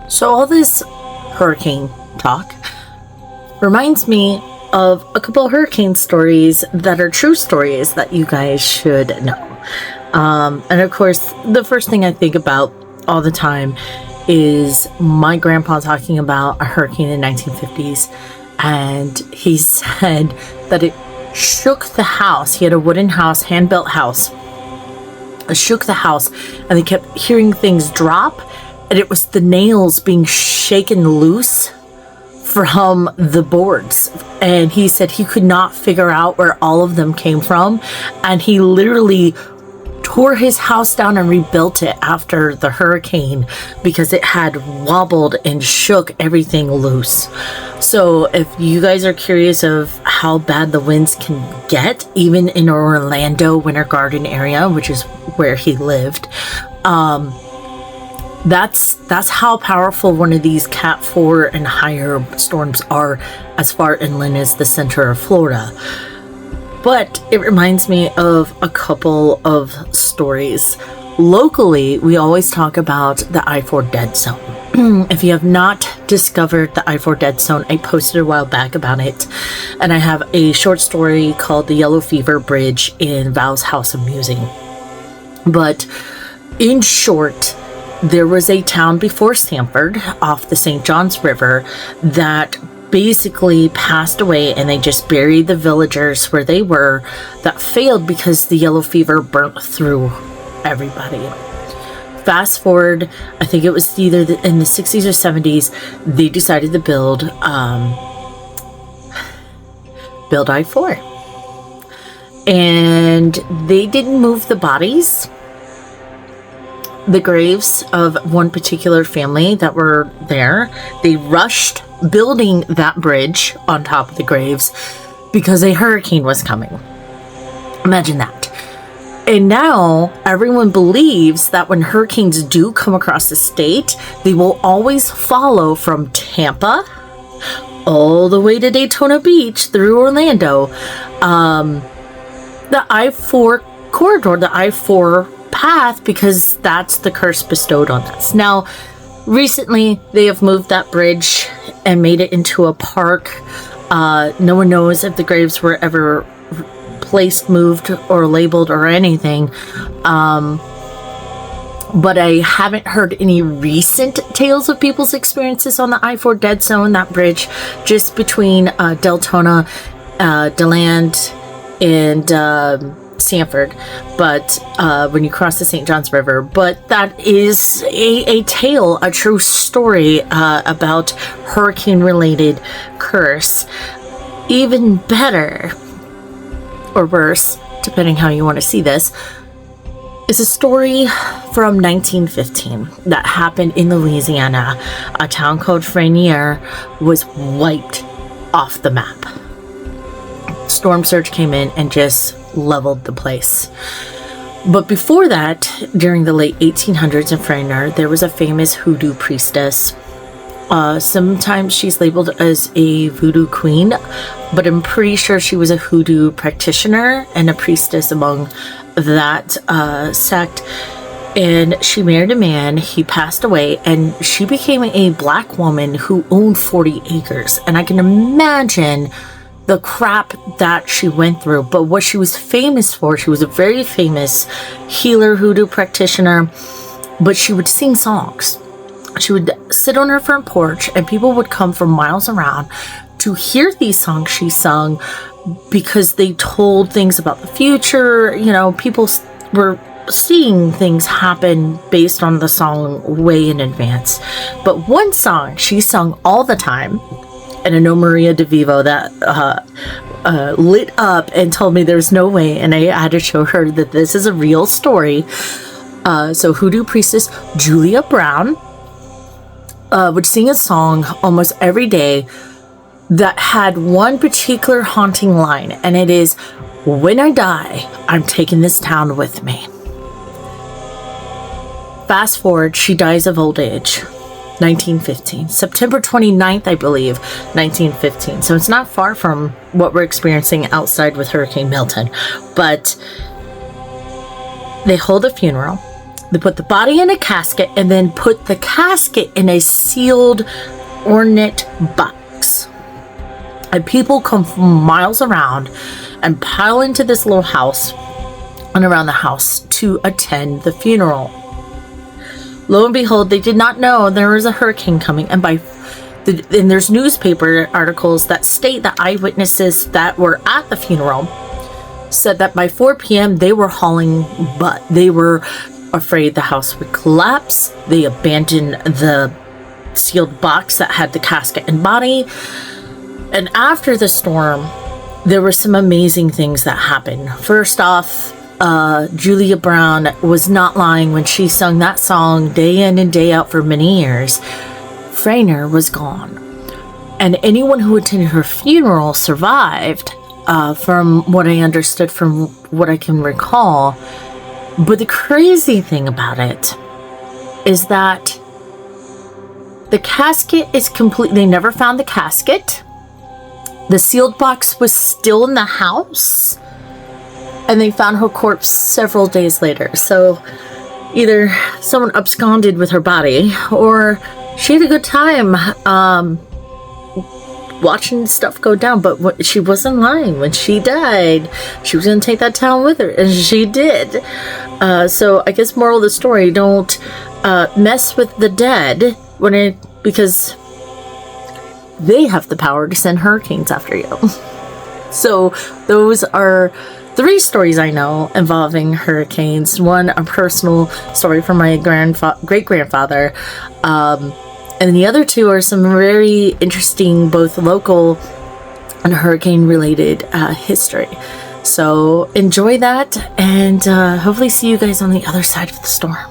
So all this hurricane talk reminds me of a couple of hurricane stories that are true stories that you guys should know. And of course, the first thing I think about all the time is my grandpa talking about a hurricane in the 1950s. And he said that it shook the house. He had a wooden house, hand-built house. It shook the house, and they kept hearing things drop. And it was the nails being shaken loose from the boards. And he said he could not figure out where all of them came from. And he literally tore his house down and rebuilt it after the hurricane because it had wobbled and shook everything loose. So if you guys are curious of how bad the winds can get, even in Orlando Winter Garden area, which is where he lived, that's how powerful one of these Cat 4 and higher storms are as far inland as the center of Florida. But it reminds me of a couple of stories. Locally, we always talk about the I-4 dead zone. If you have not discovered the I-4 dead zone, I posted a while back about it. And I have a short story called The Yellow Fever Bridge in Val's House of Musing. But in short, there was a town before Sanford off the St. Johns River that basically passed away, and they just buried the villagers where they were, that failed because the yellow fever burnt through everybody. Fast forward, I think it was either in the 60s or 70s, they decided to build I-4. And they didn't move the bodies, the graves of one particular family that were there. They rushed building that bridge on top of the graves because a hurricane was coming. Imagine that. And now everyone believes that when hurricanes do come across the state, they will always follow from Tampa all the way to Daytona Beach through Orlando. The I-4 corridor, the I-4 path, because that's the curse bestowed on us. Now, recently, they have moved that bridge and made it into a park. No one knows if the graves were ever placed, moved, or labeled or anything. But I haven't heard any recent tales of people's experiences on the I-4 dead zone, that bridge just between Deltona, DeLand, and Sanford, but when you cross the St. Johns River. But that is a tale, a true story about hurricane-related curse. Even better, or worse, depending how you want to see this, is a story from 1915 that happened in Louisiana. A town called Frenier was wiped off the map. Storm surge came in and just leveled the place. But before that, during the late 1800s in Frenier, there was a famous Hoodoo Priestess. Sometimes she's labeled as a voodoo queen, but I'm pretty sure she was a Hoodoo practitioner and a priestess among that sect. And she married a man, he passed away, and she became a black woman who owned 40 acres. And I can imagine the crap that she went through. But what she was famous for, she was a very famous healer, hoodoo practitioner, but she would sing songs. She would sit on her front porch, and people would come from miles around to hear these songs she sung because they told things about the future. You know, people were seeing things happen based on the song way in advance. But one song she sung all the time, and I know Maria DeVivo that lit up and told me there's no way, and I had to show her that this is a real story. So Hoodoo Priestess Julia Brown would sing a song almost every day that had one particular haunting line, and it is, "When I die, I'm taking this town with me." Fast forward, she dies of old age. 1915. September 29th, I believe, 1915. So it's not far from what we're experiencing outside with Hurricane Milton. But they hold a funeral. They put the body in a casket and then put the casket in a sealed, ornate box. And people come from miles around and pile into this little house and around the house to attend the funeral. Lo and behold, they did not know there was a hurricane coming, and there's newspaper articles that state that eyewitnesses that were at the funeral said that by 4 p.m. they were hauling butt. They were afraid the house would collapse. They abandoned the sealed box that had the casket and body. And after the storm, there were some amazing things that happened. First off, Julia Brown was not lying when she sung that song day in and day out for many years. Frayner was gone. And anyone who attended her funeral survived, from what I understood, from what I can recall. But the crazy thing about it is that the casket is complete. They never found the casket. The sealed box was still in the house. And they found her corpse several days later. So either someone absconded with her body, or she had a good time watching stuff go down. But she wasn't lying. When she died, she was going to take that town with her. And she did. So I guess moral of the story, don't mess with the dead because they have the power to send hurricanes after you. So those are 3 stories I know involving hurricanes. One, a personal story from my great-grandfather. And the other 2 are some very interesting, both local and hurricane-related history. So enjoy that, and hopefully see you guys on the other side of the storm.